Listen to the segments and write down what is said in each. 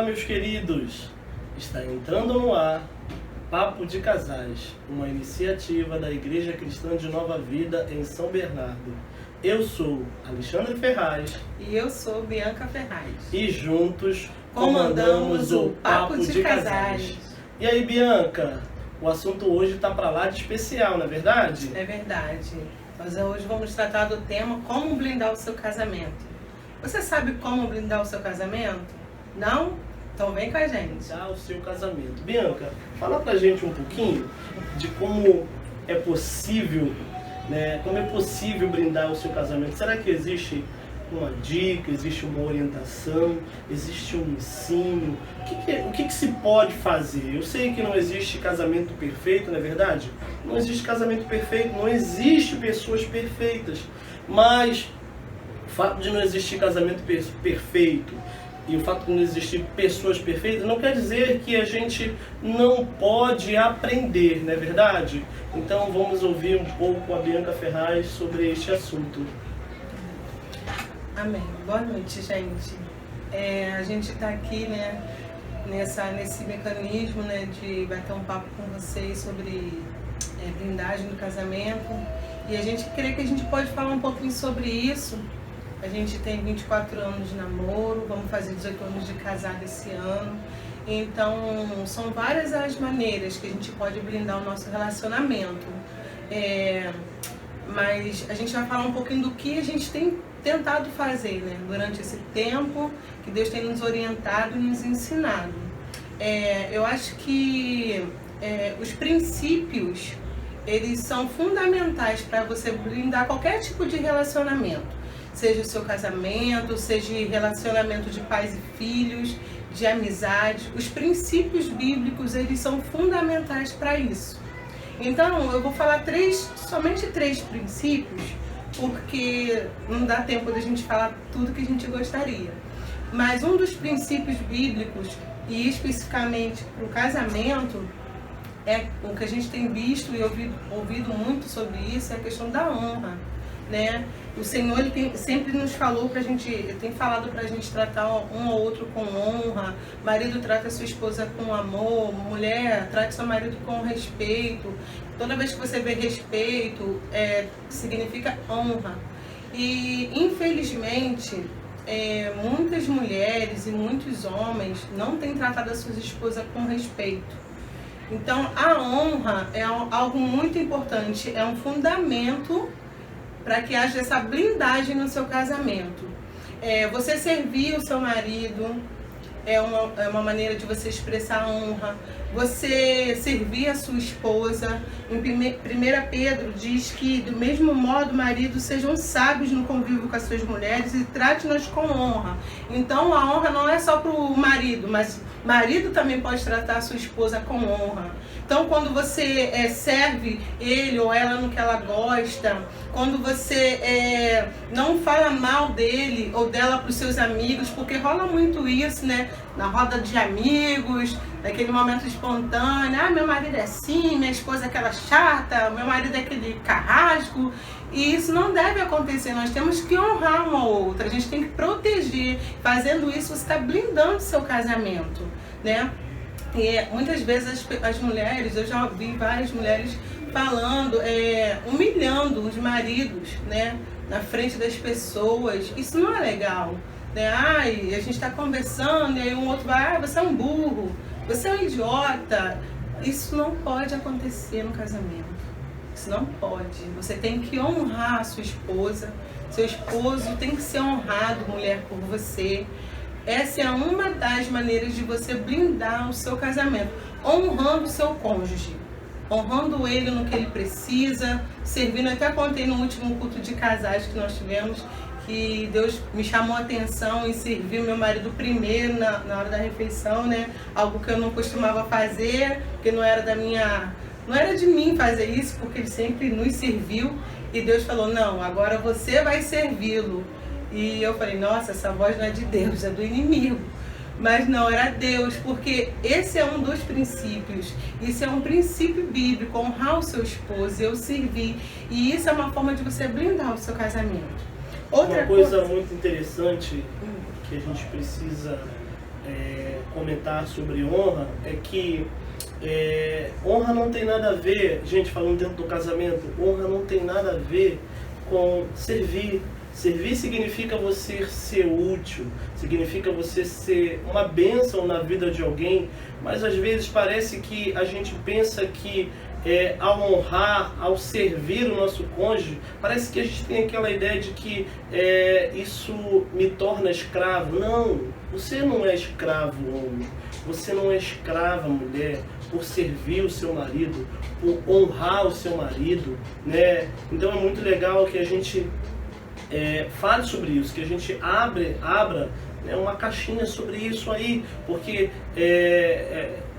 Olá, meus queridos! Está entrando no ar Papo de Casais, uma iniciativa da Igreja Cristã de Nova Vida em São Bernardo. Eu sou Alexandre Ferraz e eu sou Bianca Ferraz. E juntos comandamos o Papo de Casais. E aí, Bianca, o assunto hoje está para lá de especial, não é verdade? É verdade. Nós hoje vamos tratar do tema como blindar o seu casamento. Você sabe como blindar o seu casamento? Não? Então vem com a gente. Blindar o seu casamento. Bianca, fala pra gente um pouquinho de como é possível, né? Como é possível blindar o seu casamento. Será que existe uma dica, existe uma orientação, existe um ensino? O que se pode fazer? Eu sei que não existe casamento perfeito, não é verdade? Não existe casamento perfeito, não existe pessoas perfeitas, mas o fato de não existir casamento perfeito e o fato de não existir pessoas perfeitas não quer dizer que a gente não pode aprender, não é verdade? Então vamos ouvir um pouco a Bianca Ferraz sobre este assunto. Amém. Boa noite, gente. A gente está aqui, né, nesse mecanismo, né, de bater um papo com vocês sobre blindagem do casamento. E a gente crê que a gente pode falar um pouquinho sobre isso. A gente tem 24 anos de namoro, vamos fazer 18 anos de casado esse ano. Então, são várias as maneiras que a gente pode blindar o nosso relacionamento. Mas a gente vai falar um pouquinho do que a gente tem tentado fazer, né, durante esse tempo que Deus tem nos orientado e nos ensinado. Eu acho que os princípios, eles são fundamentais para você blindar qualquer tipo de relacionamento. Seja o seu casamento, seja relacionamento de pais e filhos, de amizade. Os princípios bíblicos, eles são fundamentais para isso. Então, eu vou falar somente três princípios, porque não dá tempo da gente falar tudo que a gente gostaria. Mas um dos princípios bíblicos, e especificamente para o casamento, o que a gente tem visto e ouvido muito sobre isso, é a questão da honra, né? O Senhor sempre nos falou tem falado pra gente tratar um ao outro com honra. Marido trata sua esposa com amor, mulher trata seu marido com respeito. Toda vez que você vê respeito, significa honra. E infelizmente, muitas mulheres e muitos homens não têm tratado as suas esposas com respeito. Então a honra é algo muito importante, é um fundamento para que haja essa blindagem no seu casamento. Você servir o seu marido é uma maneira de você expressar honra. Você servir a sua esposa. Em 1 Pedro diz que, do mesmo modo, maridos sejam sábios no convívio com as suas mulheres e trate-nas com honra. Então, a honra não é só para o marido, mas o marido também pode tratar a sua esposa com honra. Então, quando você serve ele ou ela no que ela gosta, quando você não fala mal dele ou dela para os seus amigos, porque rola muito isso, né? Na roda de amigos, naquele momento espontâneo, meu marido é assim, minha esposa é aquela chata, meu marido é aquele carrasco. E isso não deve acontecer, nós temos que honrar um ao outro, a gente tem que proteger. Fazendo isso, você está blindando o seu casamento, né? E muitas vezes as mulheres, eu já ouvi várias mulheres falando, humilhando os maridos, né, na frente das pessoas. Isso não é legal, né? A gente está conversando e aí um outro vai, você é um burro, você é um idiota. Isso não pode acontecer no casamento. Isso não pode. Você tem que honrar a sua esposa, seu esposo tem que ser honrado, mulher, por você. Essa é uma das maneiras de você blindar o seu casamento, honrando o seu cônjuge, honrando ele no que ele precisa, servindo. Eu até contei no último culto de casais que nós tivemos, que Deus me chamou a atenção em servir o meu marido primeiro na hora da refeição, né? Algo que eu não costumava fazer, porque não era de mim fazer isso, porque ele sempre nos serviu. E Deus falou, não, agora você vai servi-lo. E eu falei, nossa, essa voz não é de Deus, é do inimigo. Mas não, era Deus, porque esse é um dos princípios. Isso é um princípio bíblico, honrar o seu esposo, eu servir. E isso é uma forma de você blindar o seu casamento. Outra coisa muito interessante que a gente precisa comentar sobre honra é que honra não tem nada a ver, gente, falando dentro do casamento, honra não tem nada a ver com servir. Servir significa você ser útil, significa você ser uma bênção na vida de alguém, mas às vezes parece que a gente pensa que ao honrar, ao servir o nosso cônjuge, parece que a gente tem aquela ideia de que isso me torna escravo. Não, você não é escravo, homem, você não é escrava, mulher, por servir o seu marido, por honrar o seu marido, né? Então é muito legal que a gente fale sobre isso, que a gente abra uma caixinha sobre isso aí, porque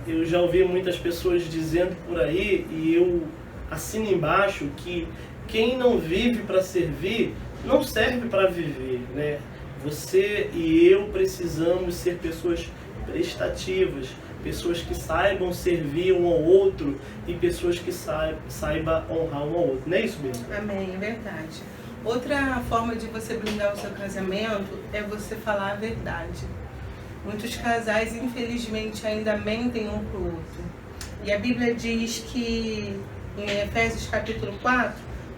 eu já ouvi muitas pessoas dizendo por aí, e eu assino embaixo, que quem não vive para servir, não serve para viver, né? Você e eu precisamos ser pessoas prestativas, pessoas que saibam servir um ao outro e pessoas que saibam honrar um ao outro. Não é isso mesmo? Amém, é verdade. Outra forma de você blindar o seu casamento é você falar a verdade. Muitos casais, infelizmente, ainda mentem um para o outro. E a Bíblia diz que, em Efésios capítulo 4,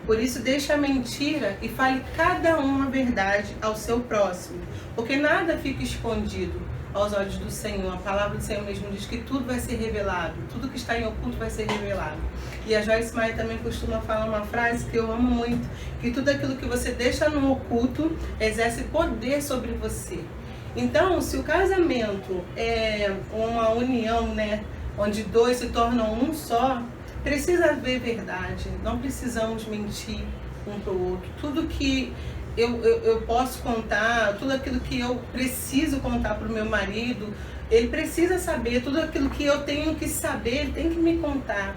por isso deixa a mentira e fale cada um a verdade ao seu próximo, porque nada fica escondido aos olhos do Senhor. A palavra do Senhor mesmo diz que tudo vai ser revelado, tudo que está em oculto vai ser revelado. E a Joyce Meyer também costuma falar uma frase que eu amo muito, que tudo aquilo que você deixa no oculto exerce poder sobre você. Então, se o casamento é uma união, né, onde dois se tornam um só, precisa haver verdade, não precisamos mentir um para o outro. Tudo que eu posso contar, tudo aquilo que eu preciso contar para o meu marido, ele precisa saber, tudo aquilo que eu tenho que saber, ele tem que me contar.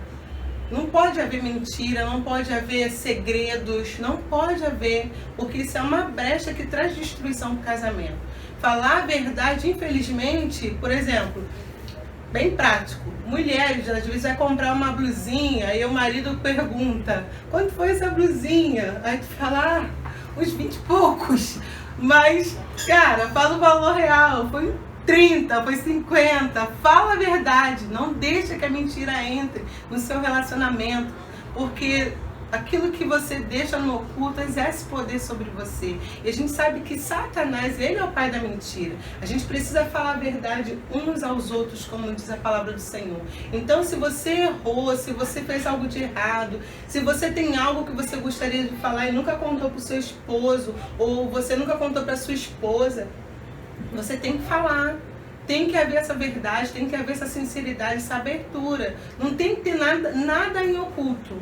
Não pode haver mentira, não pode haver segredos, não pode haver, porque isso é uma brecha que traz destruição para o casamento. Falar a verdade, infelizmente, por exemplo, bem prático, mulheres às vezes vai comprar uma blusinha e o marido pergunta: quanto foi essa blusinha? Aí tu fala: uns 20 e poucos. Mas, cara, fala o valor real, foi 30, foi 50, fala a verdade, não deixa que a mentira entre no seu relacionamento, porque aquilo que você deixa no oculto exerce poder sobre você. E a gente sabe que Satanás, ele é o pai da mentira. A gente precisa falar a verdade uns aos outros, como diz a palavra do Senhor. Então, se você errou, se você fez algo de errado, se você tem algo que você gostaria de falar e nunca contou para o seu esposo, ou você nunca contou para sua esposa, você tem que falar. Tem que haver essa verdade, tem que haver essa sinceridade, essa abertura. Não tem que ter nada em oculto.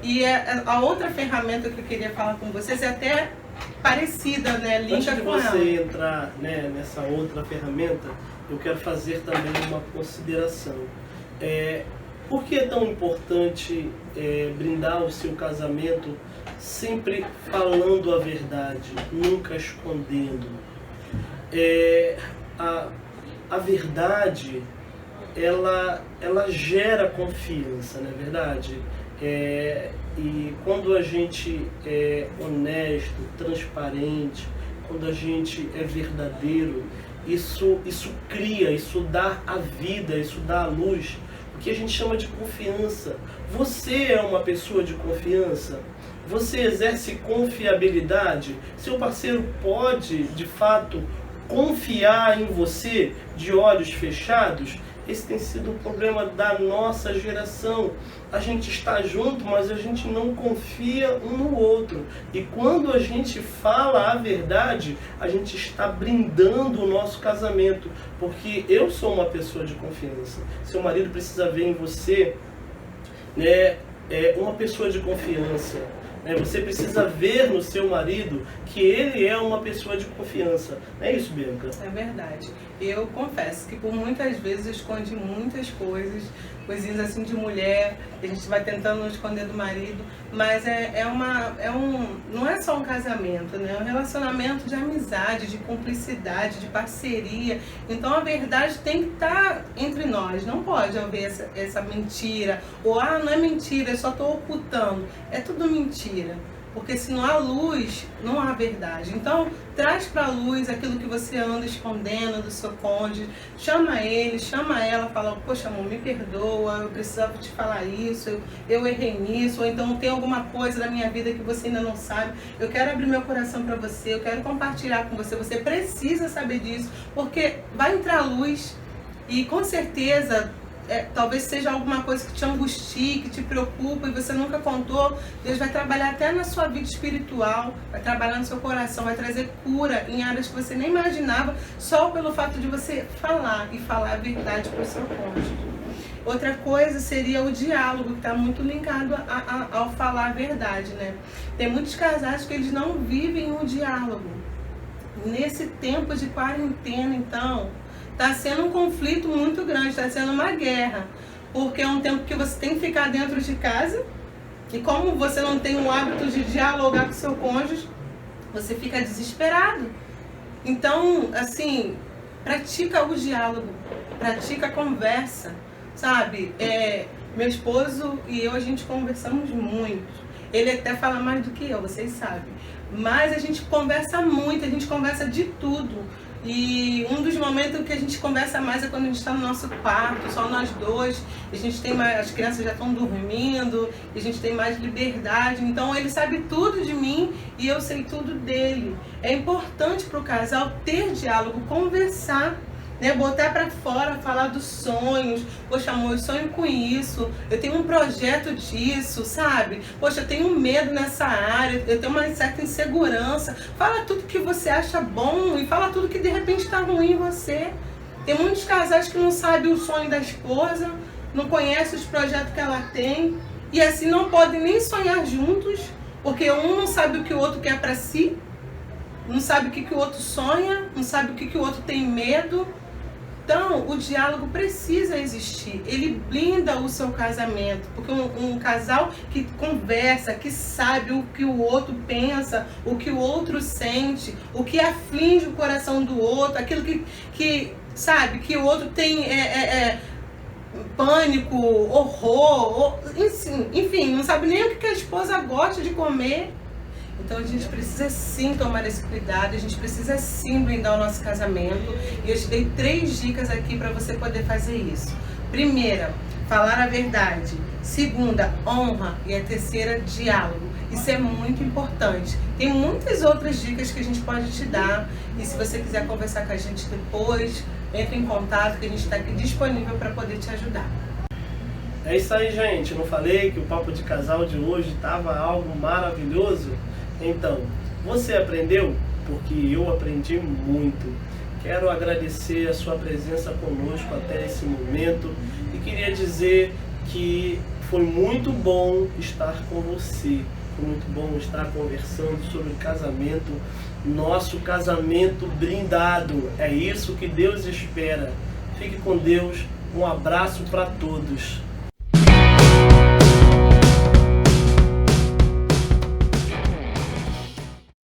E a outra ferramenta que eu queria falar com vocês é até parecida, né? Linda Antes de com ela. você entrar, né, nessa outra ferramenta, eu quero fazer também uma consideração. Por que é tão importante brindar o seu casamento sempre falando a verdade, nunca escondendo? A verdade, ela gera confiança, não é verdade? E quando a gente é honesto, transparente, quando a gente é verdadeiro, isso cria, isso dá a vida, isso dá a luz, o que a gente chama de confiança. Você é uma pessoa de confiança? Você exerce confiabilidade? Seu parceiro pode, de fato, confiar em você de olhos fechados? Esse tem sido o problema da nossa geração. A gente está junto, mas a gente não confia um no outro. E quando a gente fala a verdade, a gente está brindando o nosso casamento. Porque eu sou uma pessoa de confiança. Seu marido precisa ver em você, né, uma pessoa de confiança. Você precisa ver no seu marido que ele é uma pessoa de confiança. Não é isso, Bianca? É verdade. Eu confesso que por muitas vezes eu escondi muitas coisas, coisinhas assim de mulher, a gente vai tentando esconder do marido, mas não é só um casamento, né? É um relacionamento de amizade, de cumplicidade, de parceria. Então a verdade tem que estar entre nós, não pode haver essa mentira, ou não é mentira, eu só estou ocultando. É tudo mentira. Porque se não há luz, não há verdade. Então, traz para a luz aquilo que você anda escondendo do seu cônjuge. Chama ele, chama ela, fala, poxa amor, me perdoa, eu precisava te falar isso, eu errei nisso, ou então tem alguma coisa da minha vida que você ainda não sabe. Eu quero abrir meu coração para você, eu quero compartilhar com você. Você precisa saber disso, porque vai entrar luz e com certeza... talvez seja alguma coisa que te angustie, que te preocupa e você nunca contou. Deus vai trabalhar até na sua vida espiritual, vai trabalhar no seu coração, vai trazer cura em áreas que você nem imaginava, só pelo fato de você falar e falar a verdade para o seu cônjuge. Outra coisa seria o diálogo, que está muito linkado ao falar a verdade, né? Tem muitos casais que eles não vivem o diálogo. Nesse tempo de quarentena, então, está sendo um conflito muito grande, está sendo uma guerra, porque é um tempo que você tem que ficar dentro de casa e como você não tem o hábito de dialogar com seu cônjuge, você fica desesperado. Então, assim, pratica o diálogo, pratica a conversa, sabe? Meu esposo e eu, a gente conversamos muito. Ele até fala mais do que eu, vocês sabem. Mas a gente conversa muito, a gente conversa de tudo. E um dos momentos que a gente conversa mais é quando a gente está no nosso quarto, só nós dois. A gente tem mais, as crianças já estão dormindo, a gente tem mais liberdade. Então ele sabe tudo de mim e eu sei tudo dele. É importante para o casal ter diálogo, conversar, né? Botar para fora, falar dos sonhos. Poxa amor, eu sonho com isso, eu tenho um projeto disso, sabe? Poxa, eu tenho medo nessa área, eu tenho uma certa insegurança. Fala tudo que você acha bom e fala tudo que de repente está ruim em você. Tem muitos casais que não sabem o sonho da esposa, não conhecem os projetos que ela tem e assim não podem nem sonhar juntos, porque um não sabe o que o outro quer para si, não sabe o que o outro sonha, não sabe o que o outro tem medo. Então, o diálogo precisa existir, ele blinda o seu casamento, porque um casal que conversa, que sabe o que o outro pensa, o que o outro sente, o que aflige o coração do outro, aquilo que sabe, que o outro tem pânico, horror, enfim, não sabe nem o que a esposa gosta de comer. Então a gente precisa sim tomar esse cuidado, a gente precisa sim blindar o nosso casamento. E eu te dei 3 dicas aqui para você poder fazer isso. Primeira, falar a verdade. Segunda, honra. E a terceira, diálogo. Isso é muito importante. Tem muitas outras dicas que a gente pode te dar. E se você quiser conversar com a gente depois, entre em contato que a gente está aqui disponível para poder te ajudar. É isso aí, gente. Eu não falei que o Papo de Casal de hoje estava algo maravilhoso? Então, você aprendeu? Porque eu aprendi muito. Quero agradecer a sua presença conosco até esse momento e queria dizer que foi muito bom estar com você. Foi muito bom estar conversando sobre casamento, nosso casamento blindado. É isso que Deus espera. Fique com Deus. Um abraço para todos.